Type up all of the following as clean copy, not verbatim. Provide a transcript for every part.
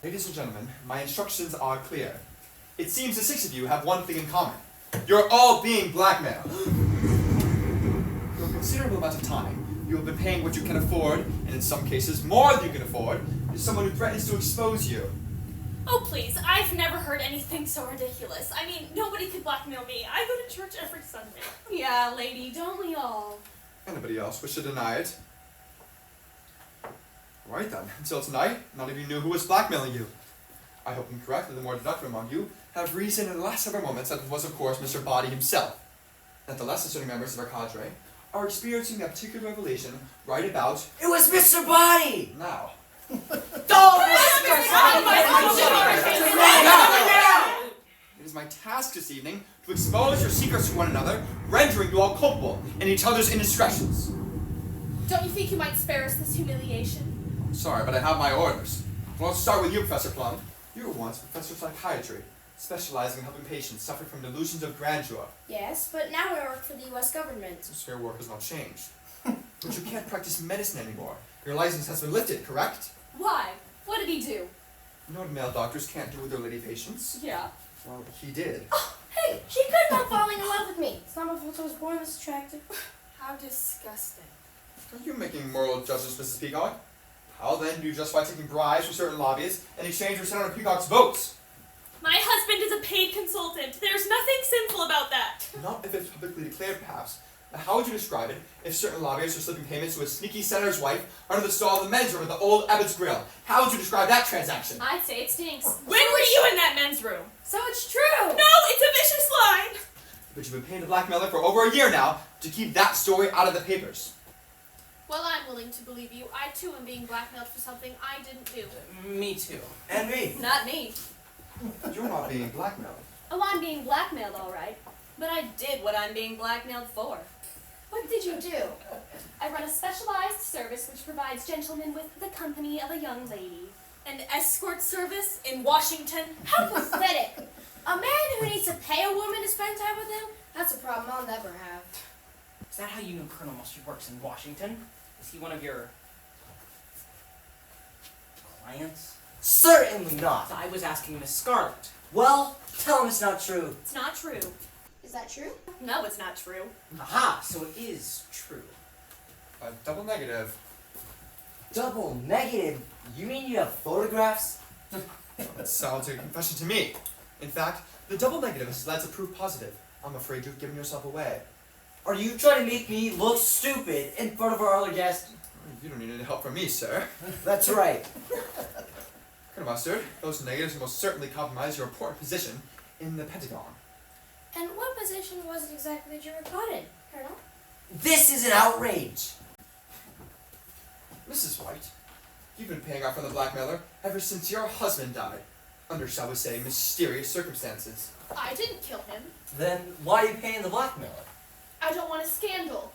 Ladies and gentlemen, my instructions are clear. It seems the six of you have one thing in common. You're all being blackmailed. For a considerable amount of time, you have been paying what you can afford, and in some cases more than you can afford, to someone who threatens to expose you. Oh please, I've never heard anything so ridiculous. I mean, nobody could blackmail me. I go to church every Sunday. Yeah, lady, don't we all? Anybody else wish to deny it? Right then, until tonight, none of you knew who was blackmailing you. I hope I'm correct that the more deductive among you have reason in the last several moments that it was, of course, Mr. Body himself. That the less discerning members of our cadre are experiencing that particular revelation right about It was Mr. Body! now. It is my task this evening to expose your secrets to one another, rendering you all culpable in each other's indiscretions. Don't you think you might spare us this humiliation? Sorry, but I have my orders. Well, let's start with you, Professor Plum. You were once a professor of psychiatry, specializing in helping patients suffering from delusions of grandeur. Yes, but now I work for the U.S. government. So your work has not changed. But you can't practice medicine anymore. Your license has been lifted, correct? Why? What did he do? You know what male doctors can't do with their lady patients? Yeah. Well, he did. Hey, she couldn't help falling in love with me. It's not my fault I was born this attractive. How disgusting. Are you making moral judgments, Mrs. Peacock? How then do you justify taking bribes from certain lobbyists in exchange for Senator Peacock's votes? My husband is a paid consultant. There's nothing sinful about that. Not if it's publicly declared, perhaps. But how would you describe it if certain lobbyists are slipping payments to a sneaky senator's wife under the stall of the men's room at the old Abbott's Grill? How would you describe that transaction? I'd say it stinks. When were you in that men's room? So it's true! No, it's a vicious lie. But you've been paying the blackmailer for over a year now to keep that story out of the papers. Well, I'm willing to believe you. I too am being blackmailed for something I didn't do. Me too. And me. Not me. You're not being blackmailed. Oh, I'm being blackmailed, all right. But I did what I'm being blackmailed for. What did you do? I run a specialized service which provides gentlemen with the company of a young lady. An escort service in Washington? How pathetic! A man who needs to pay a woman to spend time with him? That's a problem I'll never have. Is that how you know Colonel Mustard works in Washington? Is he one of your clients? Certainly not. I was asking Miss Scarlet. Well, tell him it's not true. It's not true. Is that true? No, it's not true. Aha, so it is true. A double negative. Double negative? You mean you have photographs? That sounds like a confession to me. In fact, the double negative has led to proof positive. I'm afraid you've given yourself away. Are you trying to make me look stupid in front of our other guest? You don't need any help from me, sir. That's right. Colonel Mustard, those negatives will most certainly compromise your important position in the Pentagon. And what position was it exactly that you were caught in, Colonel? This is an outrage. Mrs. White, you've been paying off on the blackmailer ever since your husband died, under, shall we say, mysterious circumstances. I didn't kill him. Then why are you paying the blackmailer? I don't want a scandal.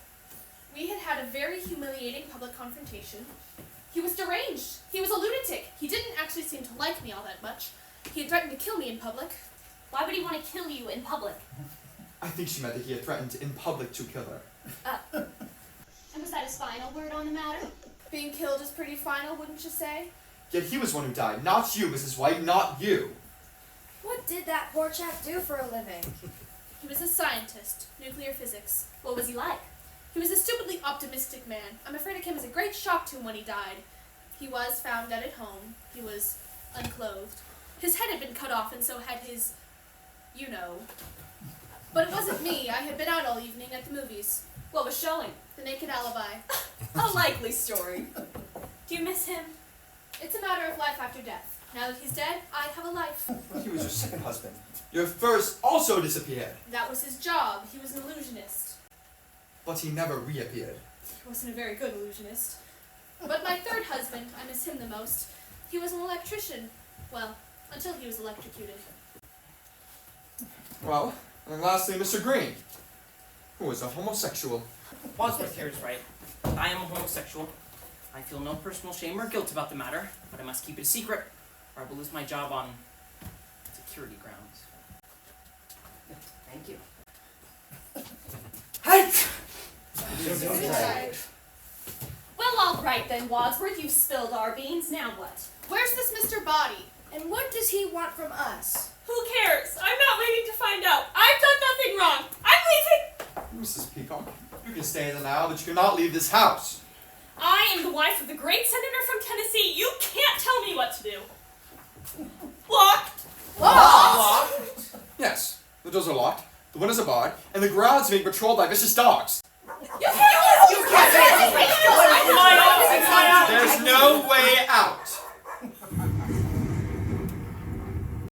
We had had a very humiliating public confrontation. He was deranged. He was a lunatic. He didn't actually seem to like me all that much. He had threatened to kill me in public. Why would he want to kill you in public? I think she meant that he had threatened in public to kill her. And was that his final word on the matter? Being killed is pretty final, wouldn't you say? Yet he was one who died, not you, Mrs. White, not you. What did that poor chap do for a living? He was a scientist, nuclear physics. What was he like? He was a stupidly optimistic man. I'm afraid it came as a great shock to him when he died. He was found dead at home. He was unclothed. His head had been cut off and so had his, you know. But it wasn't me. I had been out all evening at the movies. What was showing? The Naked Alibi. A likely story. Do you miss him? It's a matter of life after death. Now that he's dead, I have a life. He was your second husband. Your first also disappeared, That was his job. He was an illusionist. but he never reappeared. He wasn't a very good illusionist. But my third husband, I miss him the most. He was an electrician. Well, until he was electrocuted. Well, and then lastly, Mr. Green, who was a homosexual. Wadsworth here is right. I am a homosexual. I feel no personal shame or guilt about the matter, but I must keep it a secret, or I will lose my job on security grounds. Thank you. Well, all right then, Wadsworth. You've spilled our beans. Now what? Where's this Mr. Body? And what does he want from us? Who cares? I'm not waiting to find out. I've done nothing wrong. I'm leaving. Mrs. Peacock, you can stay in the now, but you cannot leave this house. I am the wife of the great senator from Tennessee. You can't tell me what to do. Locked. Locked? Yes, the doors are locked, the windows are barred, and the grounds are being patrolled by vicious dogs. You